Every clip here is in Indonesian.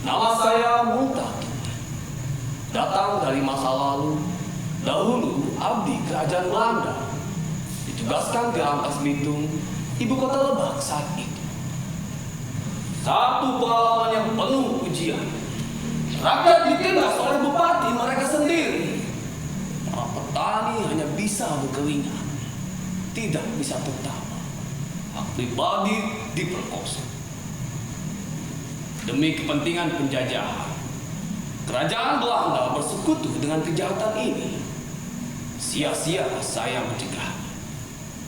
Nama saya Multatu. Datang dari masa lalu. Dahulu abdi kerajaan Belanda. Ditugaskan di Rangkas Bitung, ibu kota Lebak saat itu. Satu pengalaman yang penuh ujian. Rakyat ditindas oleh bupati mereka sendiri. Para petani hanya bisa berkeringat, tidak bisa bertambah. Hak pribadi diperkosa. Demi kepentingan penjajahan, kerajaan Belanda bersekutu dengan kejahatan ini. Sia-sia saya mencegah,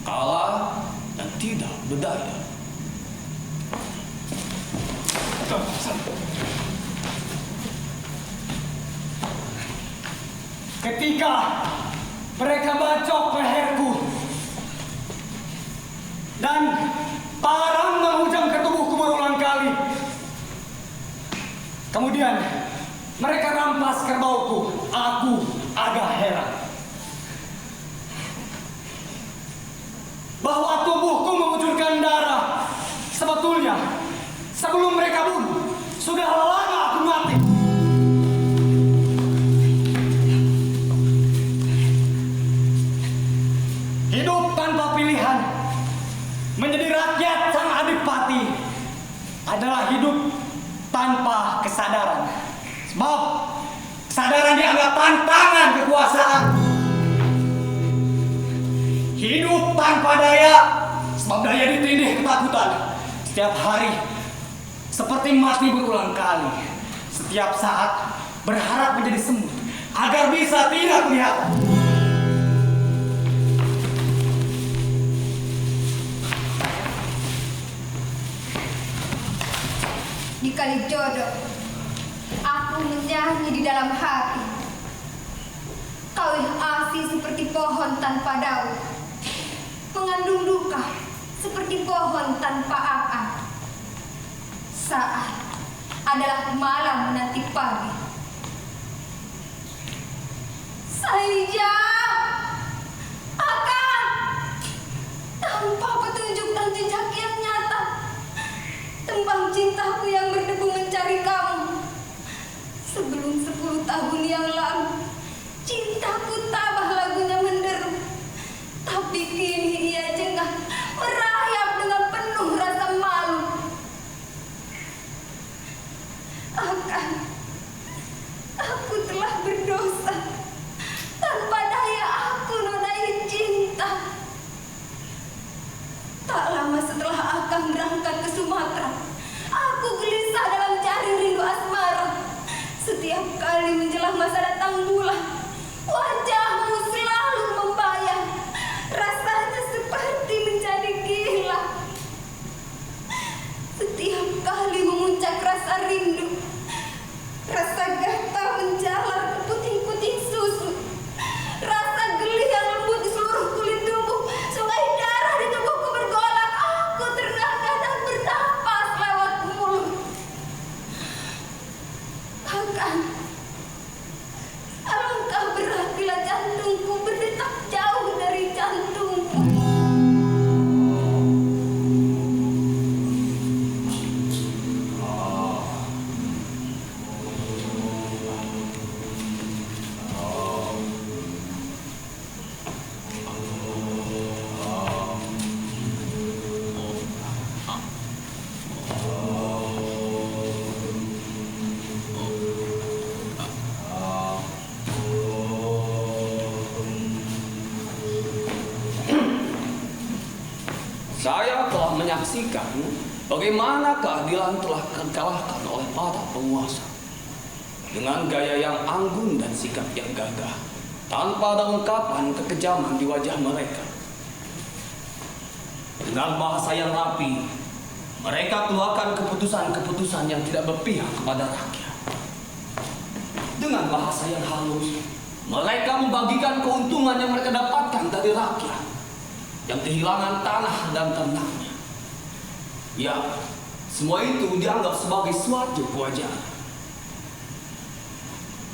kalah dan tidak berdaya. Ketika mereka bacok leherku dan parang menghujam ke tubuhku berulang kali. Kemudian mereka rampas kerbauku. Aku agak heran bahwa tubuhku mengucurkan darah. Sebetulnya sebelum mereka bunuh, sudah lama aku mati. Hidup tanpa pilihan, menjadi rakyat sang adipati, adalah hidup tanpa kesadaran. Sebab kesadaran dianggap tantangan kekuasaan. Hidup tanpa daya, sebab daya ditindih ketakutan. Setiap hari seperti mati berulang kali. Setiap saat berharap menjadi semut agar bisa tidak kelihatan. Di kali jodoh, aku menyanyi di dalam hati. Kau yang asih seperti pohon tanpa daun, mengandung duka seperti pohon tanpa akar. Saat adalah malam menanti pagi. Saja akan tanpa petunjuk dan jejak yang nyata. Tembang cintaku yang berdebu mencari kamu. Sebelum 10 tahun yang lalu, cintaku tabah lagunya menderu. Tapi kini ia jengah merayap dengan penuh rasa malu. Aku telah berdosa. Tanpa daya aku nodai cinta. Tak lama setelah Akang berangkat ke Sumatera, aku gelisah dalam cari rindu asmara. Setiap kali menjelang masa datang bulan, wajahmu selalu membayang. Rasanya seperti menjadi gila. Setiap kali memuncak rasa rindu, rasa gatal menjalar ke puting-puting susu. Rasa geli yang lembut di seluruh kulit tubuh. Sungai darah di tubuhku bergolak. Aku ternganga dan bernapas lewat mulut. Bahkan alangkah berat bila jantungku berdetak jauh dari jantungku. Saya telah menyaksikan bagaimana keadilan telah terkalahkan oleh para penguasa. Dengan gaya yang anggun dan sikap yang gagah, tanpa ada ungkapan kekejaman di wajah mereka. Dengan bahasa yang rapi, mereka keluarkan keputusan-keputusan yang tidak berpihak kepada rakyat. Dengan bahasa yang halus, mereka membagikan keuntungan yang mereka dapatkan dari rakyat yang kehilangan tanah dan ternaknya. Ya, semua itu dianggap sebagai suatu kewajaran.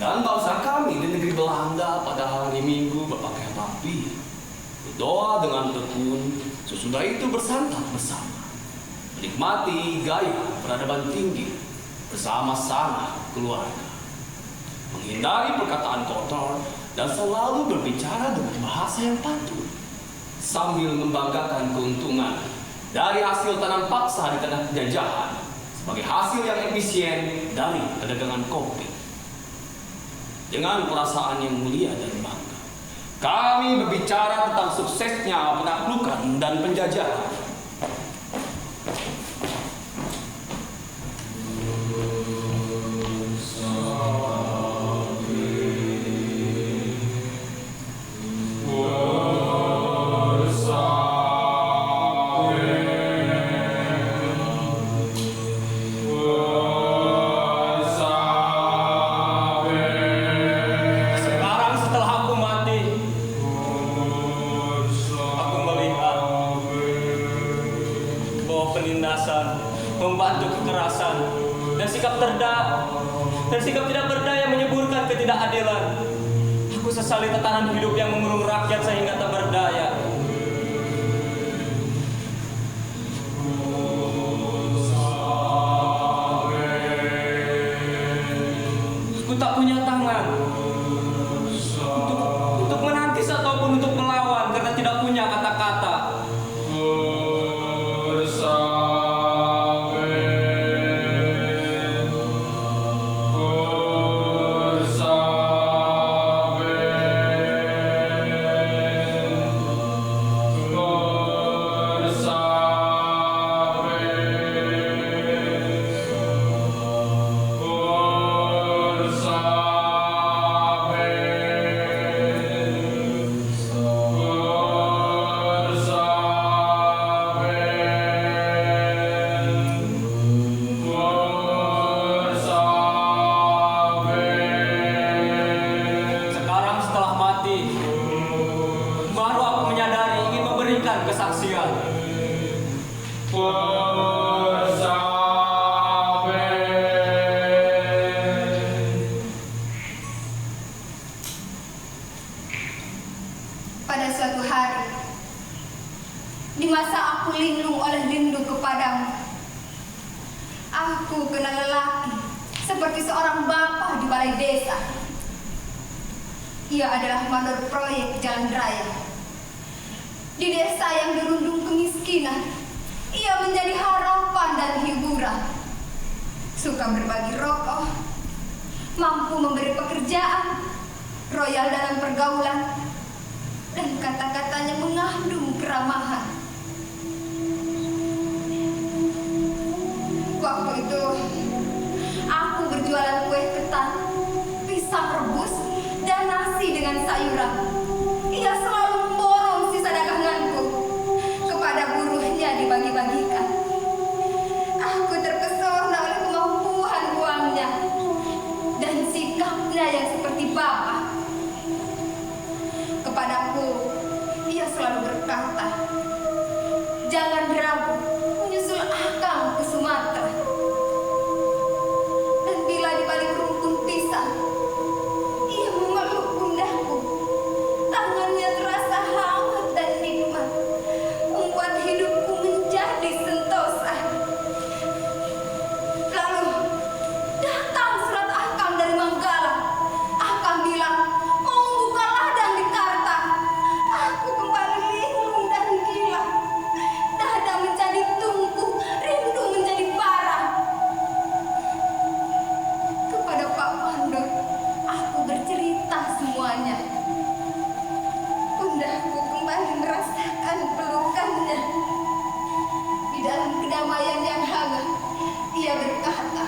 Dan bangsa kami di negeri Belanda pada hari Minggu berpakaian rapi, berdoa dengan tekun, sesudah itu bersantap bersama, menikmati gaya peradaban tinggi. bersama-sama keluarga. Menghindari perkataan kotor dan selalu berbicara dengan bahasa yang patuh. Sambil membanggakan keuntungan dari hasil tanam paksa di tanah penjajahan sebagai hasil yang efisien dari perdagangan kopi. Dengan perasaan yang mulia dan bangga, kami berbicara tentang suksesnya penaklukan dan penjajahan. Membantu kekerasan dan sikap tidak berdaya menyuburkan ketidakadilan. Aku sesali tatanan hidup yang mengurung rakyat sehingga tak berdaya. Aku tak punya tangan untuk menangkis ataupun untuk melawan karena tidak punya kata-kata. Kesaksian. Pada suatu hari, di masa aku linglung oleh rindu kepadamu, aku kenal lelaki seperti seorang bapak di balai desa. Ia adalah mandor proyek jalan raya. Di desa yang dirundung kemiskinan, ia menjadi harapan dan hiburan. Suka berbagi rokok, mampu memberi pekerjaan, royal dalam pergaulan, dan kata-katanya mengandung keramahan. Waktu itu, aku berjualan kue ketan, pisang rebus, dan nasi dengan sayuran. Ia selalu memborong sisa daganganku kepada buruhnya dibagi-bagikan. Aku terpesona oleh kemampuan uangnya dan sikapnya yang seperti bapak. Kepadaku, ia selalu berkata, "Jangan ragu menyusul akang ke Sumatera." Dan bila di balik rumpun pisang, ia memeluk pundakku. Tangannya terasa hangat dan nikmat, membuat hidupku menjadi sentosa. Lalu datang surat akang dari Manggala. Akang bilang mau membuka ladang di Karta. Aku kembali linglung dan gila. Dada menjadi tumpuh, rindu menjadi parah. Kepada Pak Mandor, aku bercerita semuanya. Pundakku kembali merasakan pelukannya. Di dalam kedamaian yang hangat, ia berkata,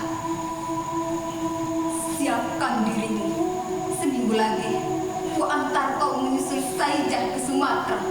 "Siapkan dirimu. Seminggu lagi, ku antar kau menyusul Saijah ke Sumatera."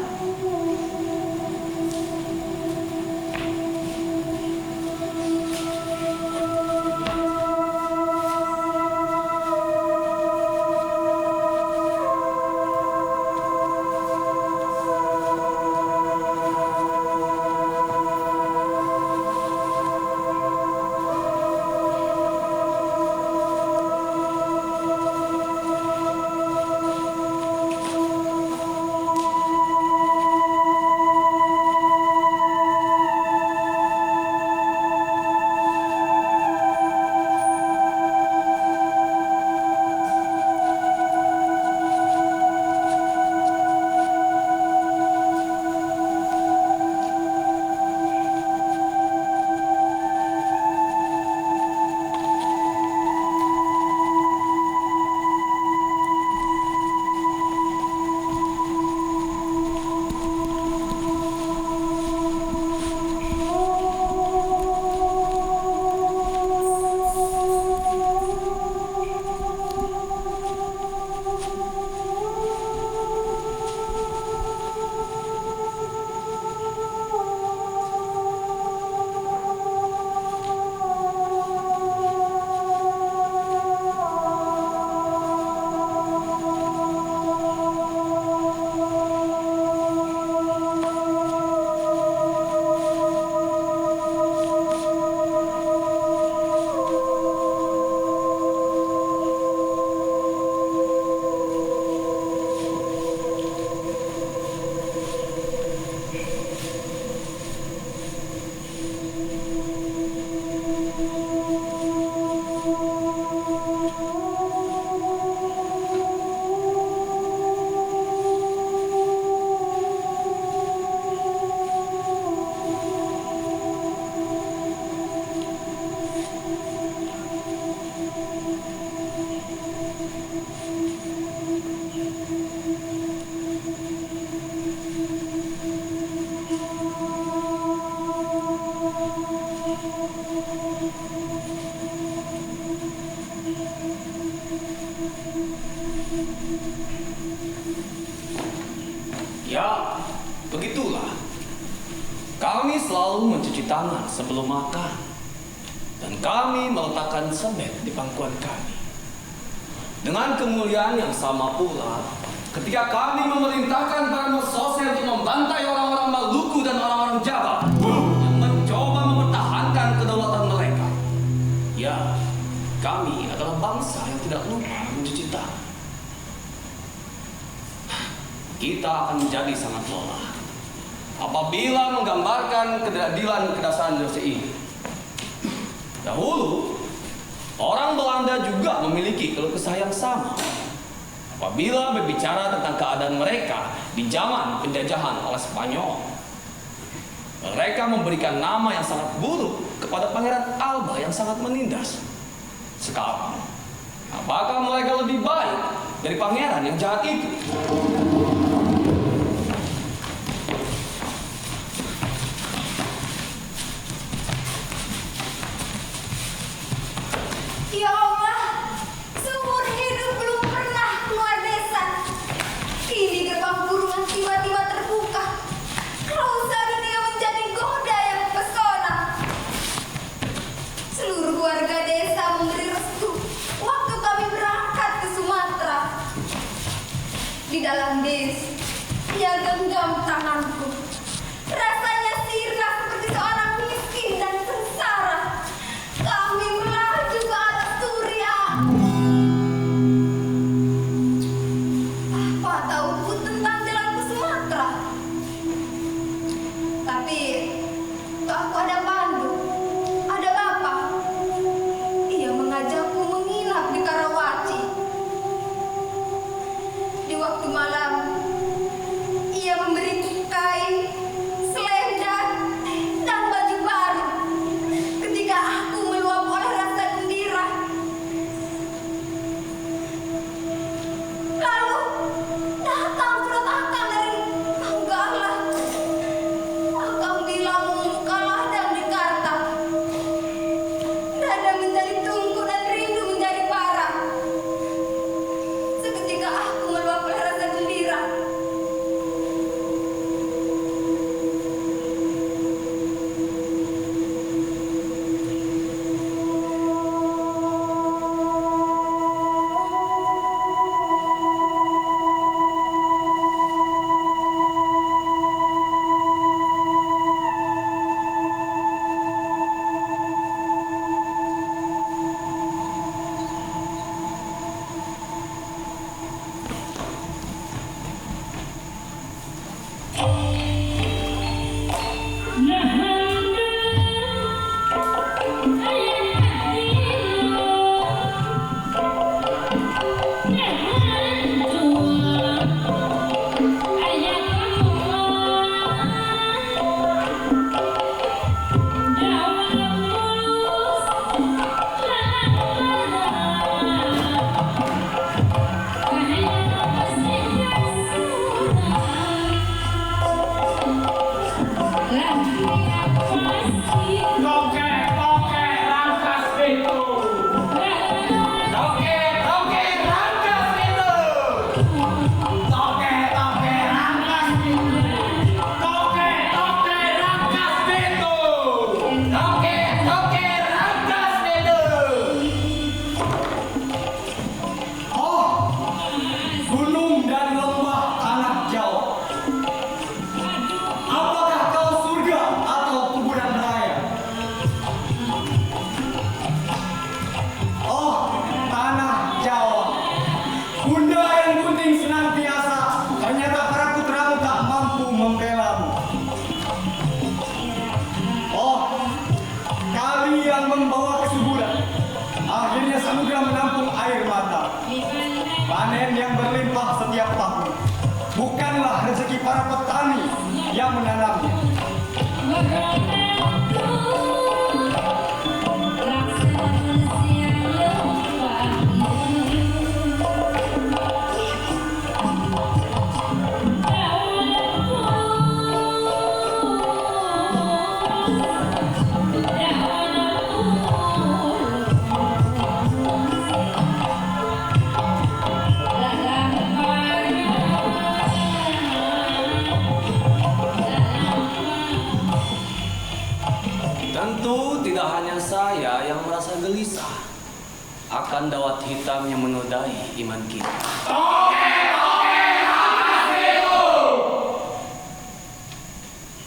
Ya, begitulah. Kami selalu mencuci tangan sebelum makan. Dan kami meletakkan semen di pangkuan kami. Dengan kemuliaan yang sama pula, ketika kami memerintahkan para Mosose untuk membantai orang-orang Maluku dan orang-orang Java yang mencoba mempertahankan kedaulatan mereka. Ya, kami adalah bangsa yang tidak lupa mencuci tangan. Kita akan menjadi sangat lelah apabila menggambarkan ketidakadilan kedasaran dosa ini. Dahulu, orang Belanda juga memiliki keluh kesah yang sama apabila berbicara tentang keadaan mereka di zaman penjajahan oleh Spanyol. Mereka memberikan nama yang sangat buruk kepada Pangeran Alba yang sangat menindas. Sekarang, apakah mereka lebih baik dari pangeran yang jahat itu? Ya Allah, seumur hidup belum pernah keluar desa. Kini gerbang kurungan tiba-tiba terbuka. Klausa dunia menjadi goda yang pesona. Seluruh warga desa memberi restu waktu kami berangkat ke Sumatera. Di dalam desa, ia genggam tanganku. Rasanya sirna seperti seorang miskin dan sengsara. Kami melaju ke atas surya. Apa tahuku tentang jalan ke Sumatera? Tapi aku ada pandu, ada bapak. Ia mengajakku menginap di Karawaci. Di waktu malam, ia memberiku kain, selendang, dan baju baru. Ketika aku meluap oleh rasa gembira, lalu datang surat akang dari Manggala. Akang bilang membuka ladang di Karta. Dada menjadi tungku dan rindu menjadi parah. Seketika aku meluap oleh rasa gembira. Gunung dan lembah tanah Jawa. Apakah kau surga atau kuburan raya? Oh, tanah Jawa. Bunda yang gunting senantiasa, ternyata para putramu tak mampu membelamu. Oh, kali yang membawa kesuburan, akhirnya samudra menampung air mata. Panen yang berlimpah setiap tahun bukanlah rezeki para petani yang menanamnya. La akan dawat hitam yang menodai iman kita.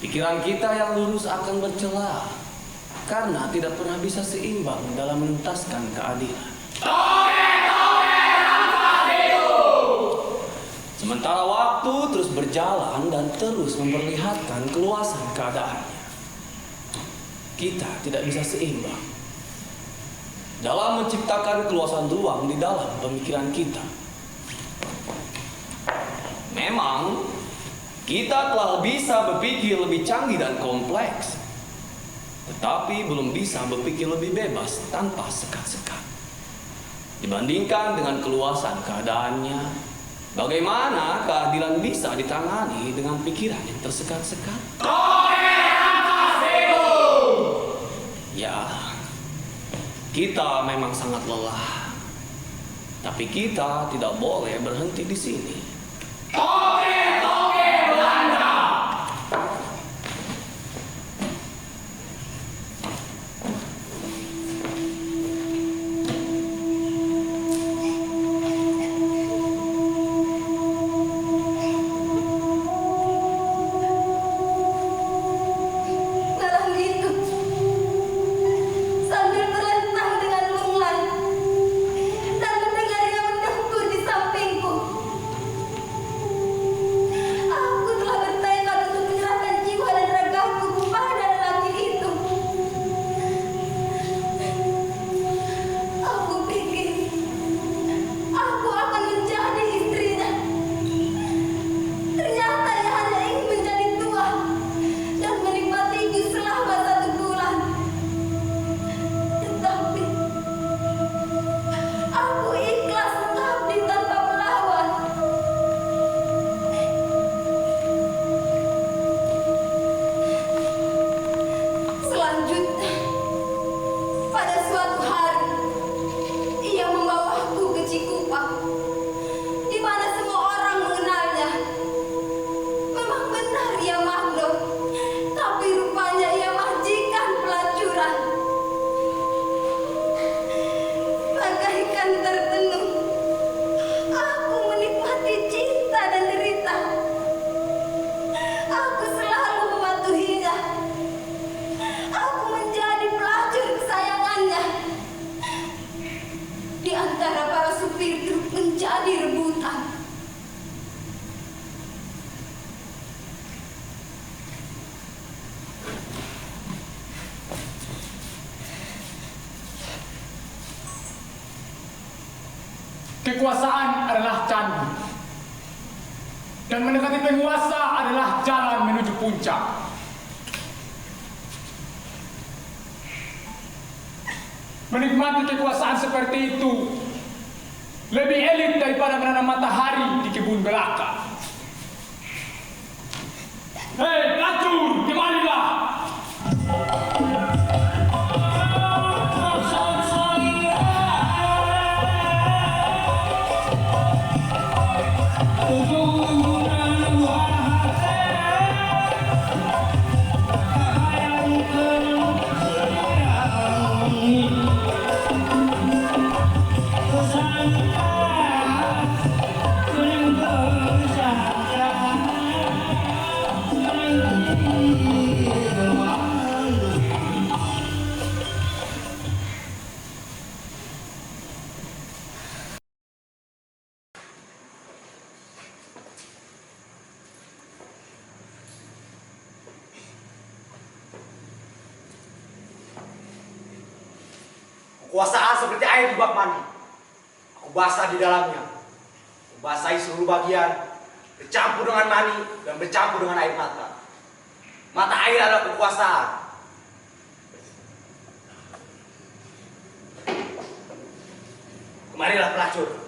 Pikiran kita yang lurus akan bercela karena tidak pernah bisa seimbang dalam menuntaskan keadilan. Sementara waktu terus berjalan dan terus memperlihatkan keluasan keadaannya, kita tidak bisa seimbang dalam menciptakan keluasan ruang di dalam pemikiran kita. Memang kita telah bisa berpikir lebih canggih dan kompleks, tetapi belum bisa berpikir lebih bebas tanpa sekat-sekat. Dibandingkan dengan keluasan keadaannya, bagaimana keadilan bisa ditangani dengan pikiran yang tersekat-sekat? Ya, kita memang sangat lelah, tapi kita tidak boleh berhenti di sini. Malam itu, sambil terlentang dengan lunglai dan mendengarnya mendengkur di sampingku, aku telah bertekad untuk menyerahkan jiwa dan ragaku kepada lelaki itu. Aku pikir aku akan menjadi istrinya. Ternyata ia hanya ingin menjadi tuan dan menikmatiku selama 1 bulan. Tetapi aku ikhlas mengabdi tanpa melawan. Selanjutnya, pada suatu hari, ia membawaku ke Cikupa, di mana semua orang mengenalnya. Memang benar ia mandor, tapi rupanya ia majikan pelacuran. Bagaikan tertenung, aku menikmati cinta dan derita. Aku selalu mematuhinya. Aku menjadi pelacur kesayangannya. Di antara para supir truk menjadi rebutan. Kekuasaan adalah candi, dan mendekati penguasa adalah jalan menuju puncak. Menikmati kekuasaan seperti itu lebih elit daripada menanam matahari di kebun belaka. Hei, pelacur, kemarilah! Kekuasaan seperti air di bak mandi. Aku basah di dalamnya. Aku basahi seluruh bagian, bercampur dengan mani dan bercampur dengan air mata. Mata air adalah kekuasaan. Kemarilah pelacur.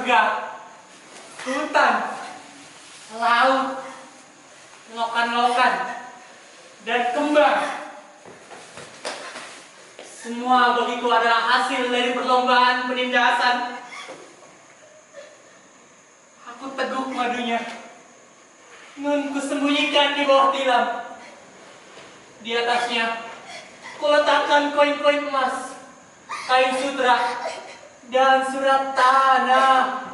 surga, hutan, laut, lokan-lokan, dan kembang. Semua bagiku adalah hasil dari perlombaan penindasan. Aku teguk madunya, nun kusembunyikan di bawah tilam. Di atasnya, kuletakkan koin-koin emas, kain sutra, dan surat tanah.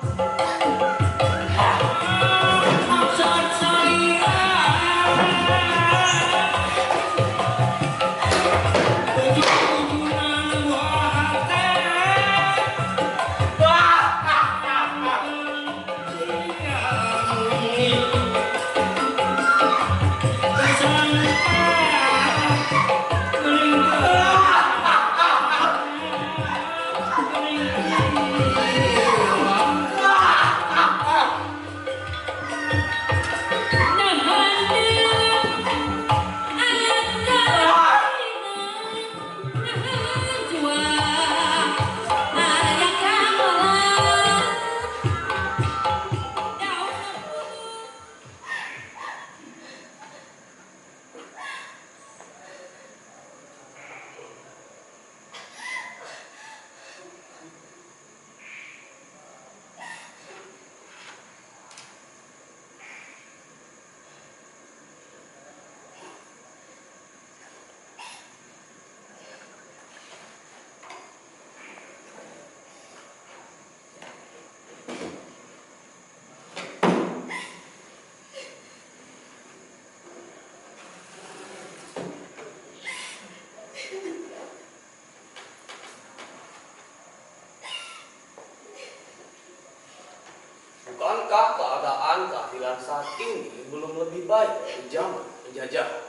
Bukankah keadaan keadilan saat ini belum lebih baik dari zaman penjajahan?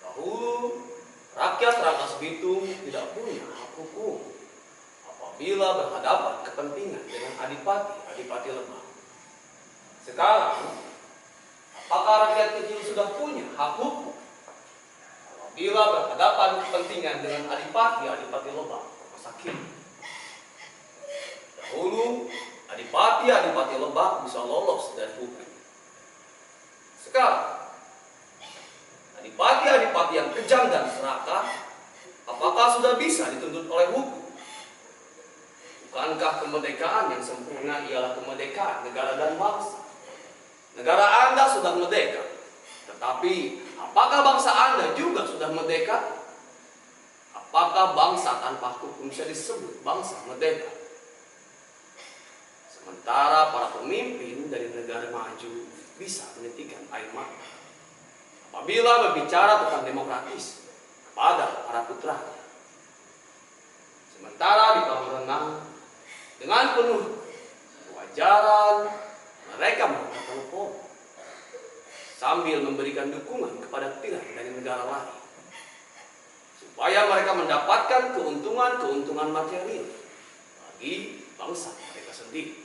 Dahulu, rakyat Rangkas Bitung tidak punya hak hukum apabila berhadapan kepentingan dengan adipati lemah. Sekarang, apakah rakyat kecil sudah punya hak hukum apabila berhadapan kepentingan dengan adipati lemah masa kini? Dahulu, adipati lebah bisa lolos dari hukum. Sekarang, adipati yang kejam dan serakah, apakah sudah bisa dituntut oleh hukum? Bukankah kemerdekaan yang sempurna ialah kemerdekaan negara dan bangsa? Negara Anda sudah merdeka, tetapi apakah bangsa Anda juga sudah merdeka? Apakah bangsa tanpa hukum bisa disebut bangsa merdeka? Sementara para pemimpin dari negara maju bisa menitikan air mata apabila berbicara tentang demokratis kepada para putranya. Sementara di kolam renang dengan penuh kewajaran mereka mengangkat telepon sambil memberikan dukungan kepada tirai dari negara lain supaya mereka mendapatkan keuntungan material bagi bangsa mereka sendiri.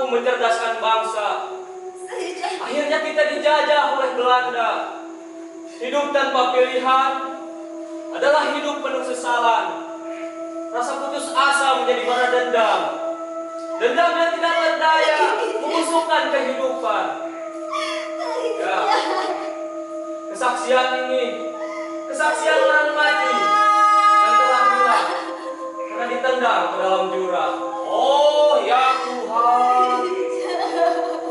Mencerdaskan bangsa. Akhirnya kita dijajah oleh Belanda. Hidup tanpa pilihan adalah hidup penuh sesalan. Rasa putus asa menjadi bara dendam. Dendam yang tidak berdaya membusukkan kehidupan. Ya, kesaksian ini, kesaksian orang mati yang telah hilang karena ditendang ke dalam jurang. Oh ya Tuhan,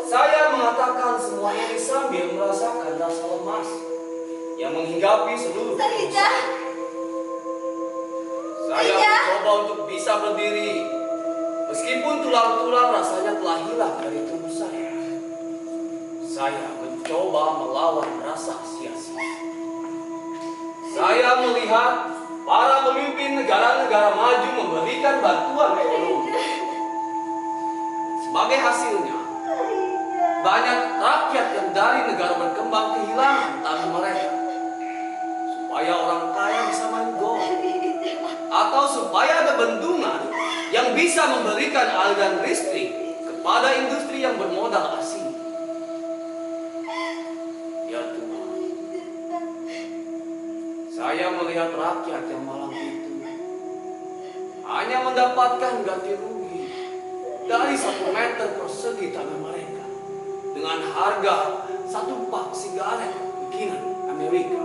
saya mengatakan semua ini sambil merasakan rasa lemas yang menghinggapi seluruh tubuh saya mencoba untuk bisa berdiri, meskipun tulang-tulang rasanya telah hilang dari tubuh saya. Saya mencoba melawan rasa sia-sia. Saya melihat para pemimpin negara-negara maju memberikan bantuan ekonomi. Sebagai hasilnya, banyak rakyat yang dari negara berkembang kehilangan tanah mereka. Supaya orang kaya bisa main golf. Atau supaya ada bendungan yang bisa memberikan aliran listrik kepada industri yang bermodal asing. Ya Tuhan, saya melihat rakyat yang malang itu hanya mendapatkan ganti rugi dari 1 meter persegi tanah mereka dengan harga 1 pak sigaret bikinan Amerika.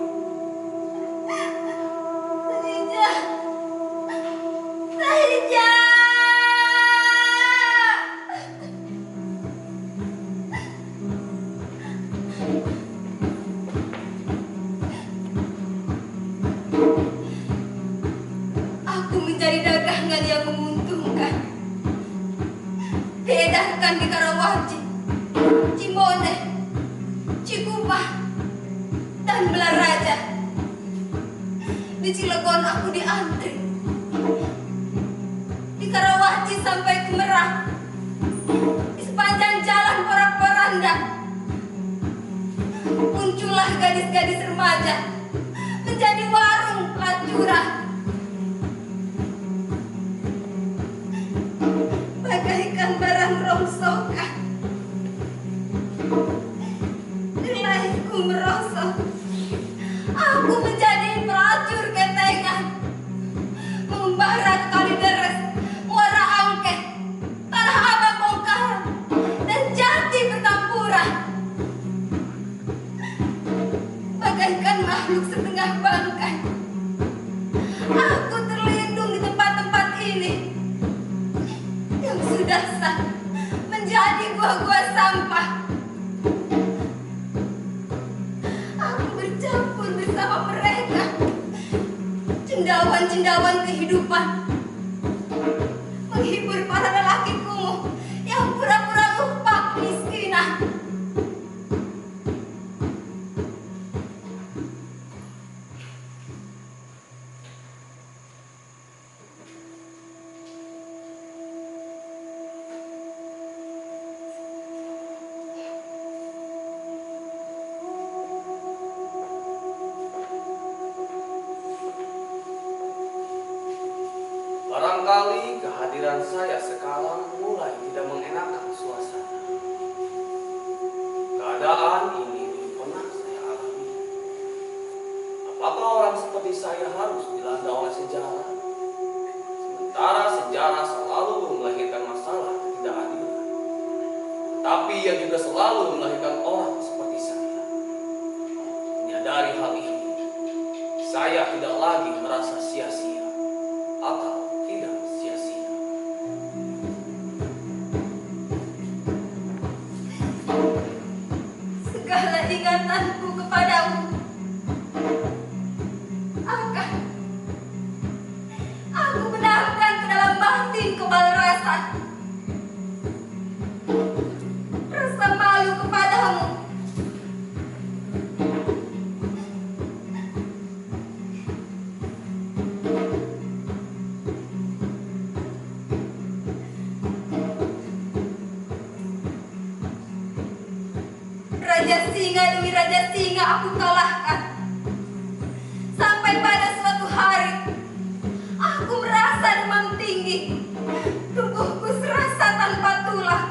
Saja. Aku mencari dagangan yang menguntungkan. Diedarkan di Karawaci, Cimone, Cikupah, dan Belaraja. Di Cilegon aku diantri. Di Karawaci sampai ke Merak. Di sepanjang jalan porak-poranda muncullah gadis-gadis remaja menjadi warung pelacuran. Bagaikan barang rongsokan, nilaiku merosot. Aku menjadi pelacur ketengan, membara Kalideres, Muara Angke, Tanah Abang Bongkaran, dan Jati Petampuran. Bagaikan makhluk setengah bangkai, aku terlindung di tempat-tempat ini yang sudah sah menjadi gua-gua sampah. Aku bercampur bersama mereka, cendawan-cendawan kehidupan, menghibur para lelaki kumuh yang pura-pura lupa kemiskinan. Barangkali kehadiran saya sekarang mulai tidak mengenakan suasana. Keadaan ini belum pernah saya alami. Apakah orang seperti saya harus dilanda oleh sejarah? Sementara sejarah selalu melahirkan masalah ketidakadilan. Tapi ia juga selalu melahirkan orang seperti saya. Menyadari hal ini, saya tidak lagi merasa sia-sia atau tidak sia-sia. Segala ingatanku kepadamu akan aku benamkan ke dalam batin kebal rasa. Rasa malu kepadamu. Raja singa demi raja singa aku kalahkan. Sampai pada suatu hari aku merasa demam tinggi. Tubuhku serasa tanpa tulang.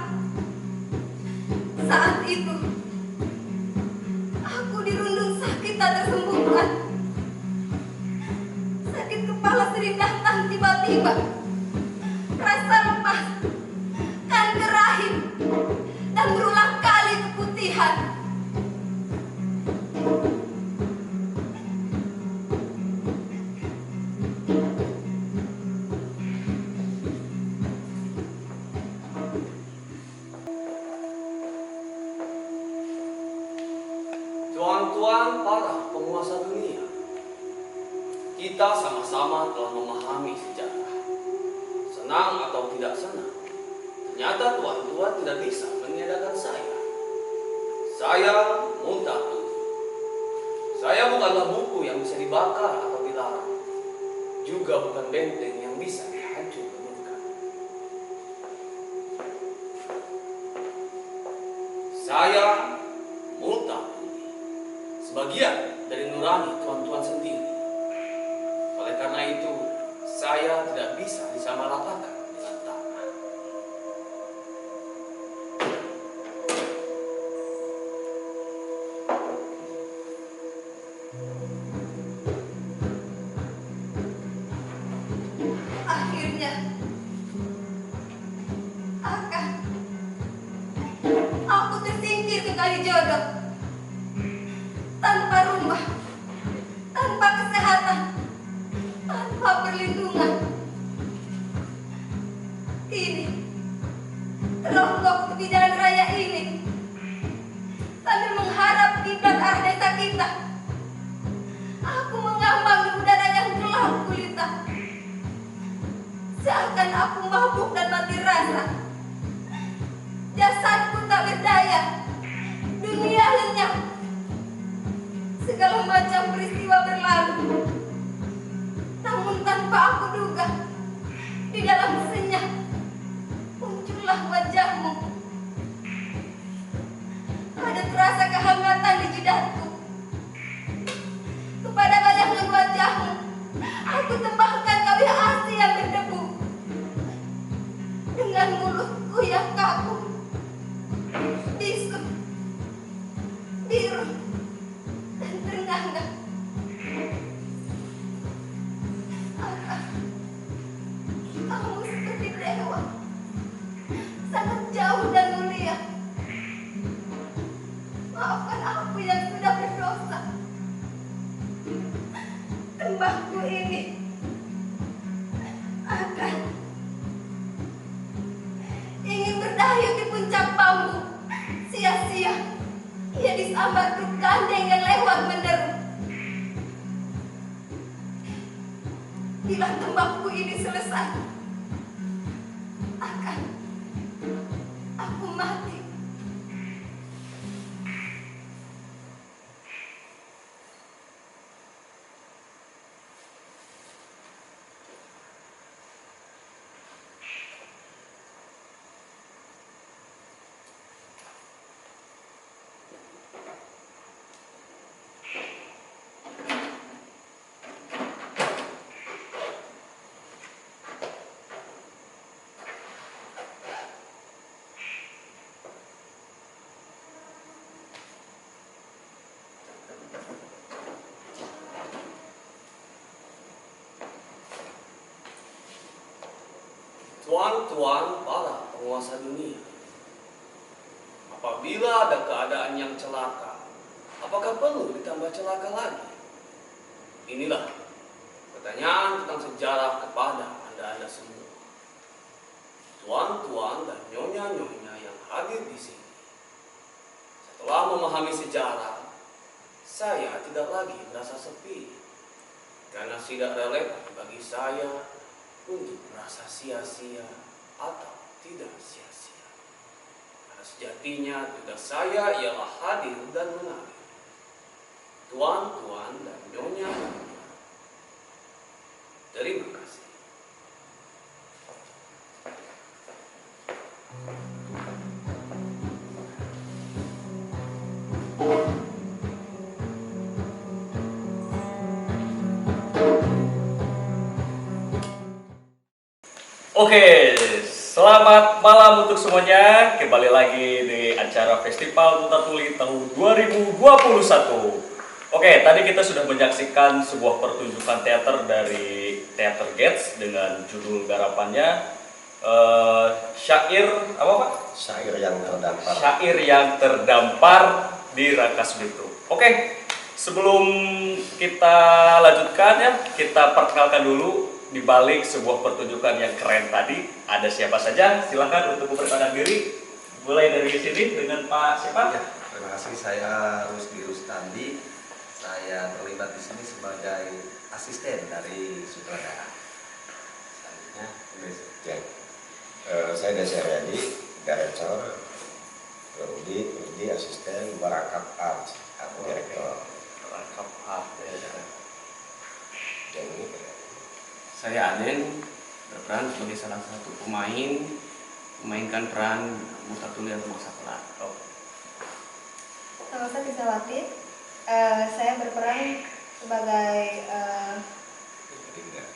Saat itu aku dirundung sakit tak tersembuhkan. Sakit kepala sering datang tiba-tiba. Rasa lemas, kanker rahim, dan berulang kali keputihan. Tuan-tuan para penguasa dunia, kita sama-sama telah memahami sejarah. Senang atau tidak senang, ternyata tuan-tuan tidak bisa meniadakan saya. Saya Muntatu. Saya bukanlah buku yang bisa dibakar atau dilarang. Juga bukan benteng yang bisa dihancur-hancurkan. Saya Multa, sebagian dari nurani tuan-tuan sendiri. Oleh karena itu, saya tidak bisa disamaratakan dengan tanah. Akhirnya, aku tersingkir ke Kalijodo. Tanpa rumah, tanpa kesehatan, tanpa perlindungan. Kini, ronggok tepi jalan raya ini, sambil mengharap kiblat arah desa kita. Aku mengambang di udara yang gelap gulita. Seakan aku mabuk dan mati rasa. Jasadku tak berdaya, dunia lenyap. Segala macam peristiwa berlalu. Namun tanpa aku duga, di dalam senyap muncullah wajahmu. Ada terasa kehangatan di jidatku. Kepada bayangan wajahmu, aku tembakkan kawih asli yang berdebu. Dengan mulutku yang kaku, bisu, biru, dan terengah-engah. Kamu seperti dewa, sangat jauh dan mulia. Maafkan aku yang sudah berdosa. Tembakku ini akan ingin berdayung di puncak bambu. Sia-sia ia disambar truk gandeng yang lewat menderu. Bila tembakku ini selesai, akan aku mati. Tuan-tuan para penguasa dunia, apabila ada keadaan yang celaka, apakah perlu ditambah celaka lagi? Inilah pertanyaan tentang sejarah kepada Anda-Anda semua. Tuan-tuan dan nyonya-nyonya yang hadir di sini. Setelah memahami sejarah, saya tidak lagi merasa sepi, karena tidak relevan bagi saya untuk merasa sia-sia atau tidak sia-sia. Karena sejatinya tugas saya ialah hadir dan mengalir. Tuan-tuan dan nyonya-nyonya, terima kasih. Oke, selamat malam untuk semuanya. Kembali lagi di acara Festival Multa Tuli tahun 2021. Oke, tadi kita sudah menyaksikan sebuah pertunjukan teater dari Teater Gates dengan judul garapannya syair apa Pak? Syair yang terdampar. Syair yang terdampar di Rangkas Bitung. Oke, sebelum kita lanjutkan ya, kita perkenalkan dulu di balik sebuah pertunjukan yang keren tadi. Ada siapa saja? Silakan untuk memperkenalkan diri. Mulai dari sini dengan Pak siapa? Ya, terima kasih. Saya Rusdi Rustandi. Saya terlibat di sini sebagai asisten dari sutradara. Selanjutnya, Ya. Saya Desi Aryadi, director, Rudi asisten, Barakap Art, direktor. Rangkap Art. Dan ini Saya Aden, berperan sebagai salah satu pemain, memainkan peran Multa Tuli atau Mangsa Pelan. Nama saya Tisawati. Saya berperan sebagai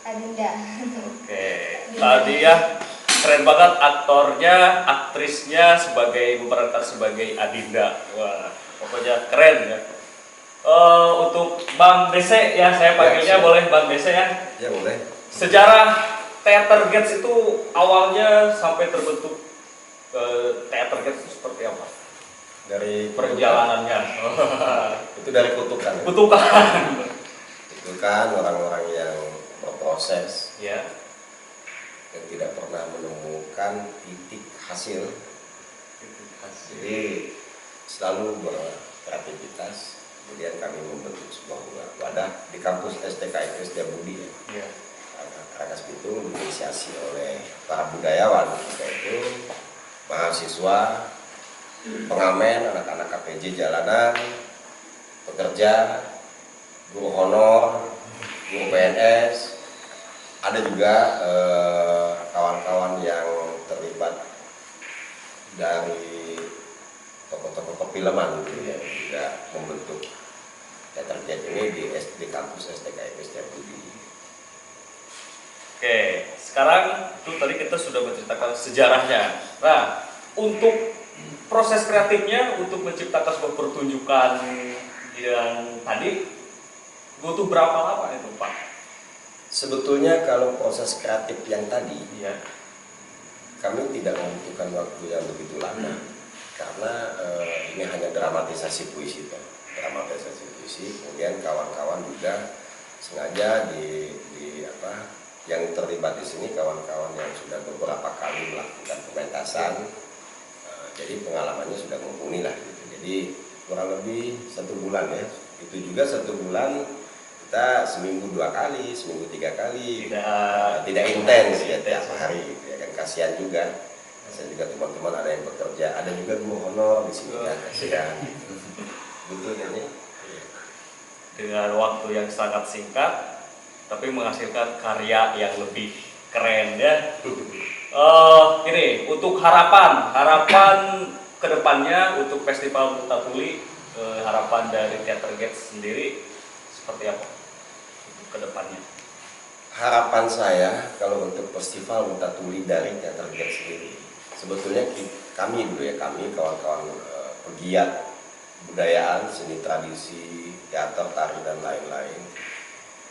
Adinda. Oke, tadi ya keren banget aktornya, aktrisnya sebagai memerankan sebagai Adinda. Wah, pokoknya keren ya. Untuk Bang Dese ya, saya panggilnya siap. boleh Bang Dese ya. Ya boleh. Sejarah Theater Gates itu awalnya sampai terbentuk Theater Gates itu seperti apa? Dari Perjalanannya. itu dari kutukan. Kutukan. Kutukan orang-orang yang berproses Ya. yang tidak pernah menemukan titik hasil. Jadi selalu berkreativitas. Kemudian kami membentuk sebuah wadah di kampus STKIP Setiabudi ya. Ya. Rangkas Bitung diinisiasi oleh para budayawan, yaitu mahasiswa, pengamen, anak-anak KPJ jalanan, pekerja, guru honor, guru PNS, ada juga kawan-kawan yang terlibat dari tokoh-tokoh perfilman gitu ya, juga membentuk Theater Gates ini di kampus STKIP Setiabudi. Oke, sekarang itu tadi kita sudah menceritakan sejarahnya. Nah, untuk proses kreatifnya untuk menciptakan sebuah pertunjukan yang tadi butuh berapa lama itu, Pak? Sebetulnya kalau proses kreatif yang tadi, Iya. kami tidak membutuhkan waktu yang begitu lama, karena ini hanya dramatisasi puisi, dramatisasi puisi. Kemudian kawan-kawan juga sengaja yang terlibat di sini kawan-kawan yang sudah beberapa kali melakukan pementasan, jadi pengalamannya sudah mumpuni lah. Gitu. Jadi kurang lebih 1 bulan ya. Itu juga 1 bulan kita seminggu 2 kali, seminggu 3 kali, tidak intens ya tiap hari. Gitu ya kan, kasihan juga. Saya juga teman-teman ada yang bekerja, ada juga guru honor di sini kan, kasihan. Betul ini. Dengan waktu yang sangat singkat tapi menghasilkan karya yang lebih keren ya. Ini untuk harapan kedepannya untuk Festival Mutatuli, harapan dari Theater Gates sendiri seperti apa untuk kedepannya? Harapan saya kalau untuk Festival Mutatuli dari Theater Gates sendiri, sebetulnya kami kawan-kawan pegiat budayaan, seni tradisi, teater, tari dan lain-lain.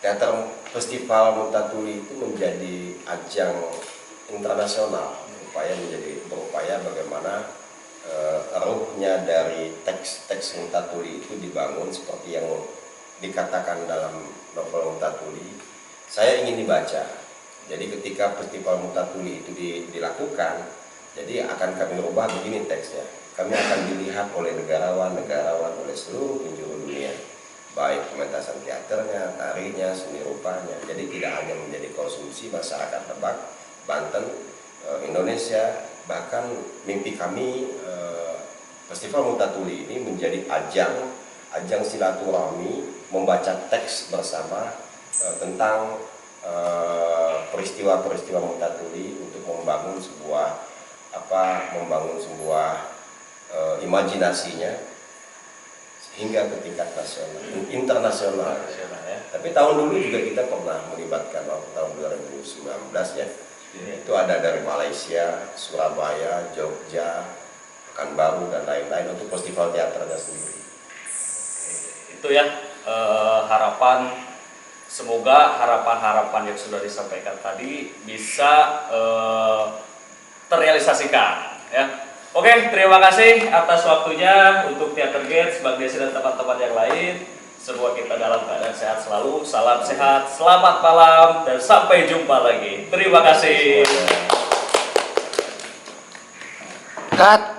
Teater Festival Mutatuli itu menjadi ajang internasional, berupaya bagaimana ruhnya dari teks Mutatuli itu dibangun seperti yang dikatakan dalam novel Mutatuli. Saya ingin dibaca. Jadi ketika Festival Mutatuli itu dilakukan, jadi akan kami rubah begini teksnya. Kami akan dilihat oleh negarawan oleh seluruh penjuru dunia, baik pementasan teaternya, tarinya, seni rupanya. Jadi tidak hanya menjadi konsumsi masyarakat Lebak, Banten, Indonesia. Bahkan mimpi kami Festival Mutatuli ini menjadi ajang silaturahmi, membaca teks bersama tentang peristiwa-peristiwa Mutatuli untuk membangun sebuah imajinasinya hingga ke tingkat nasional, internasional. Ya. Tapi tahun dulu juga kita pernah melibatkan waktu tahun 2019 ya. Itu ada dari Malaysia, Surabaya, Jogja, Pekanbaru dan lain-lain untuk festival teaternya sendiri. Itu ya harapan, semoga harapan-harapan yang sudah disampaikan tadi bisa terrealisasikan ya. Oke, terima kasih atas waktunya untuk Theater Gates, Bang Desi dan teman-teman yang lain. Semua kita dalam keadaan sehat selalu. Salam sehat, selamat malam, dan sampai jumpa lagi. Terima kasih. Cut.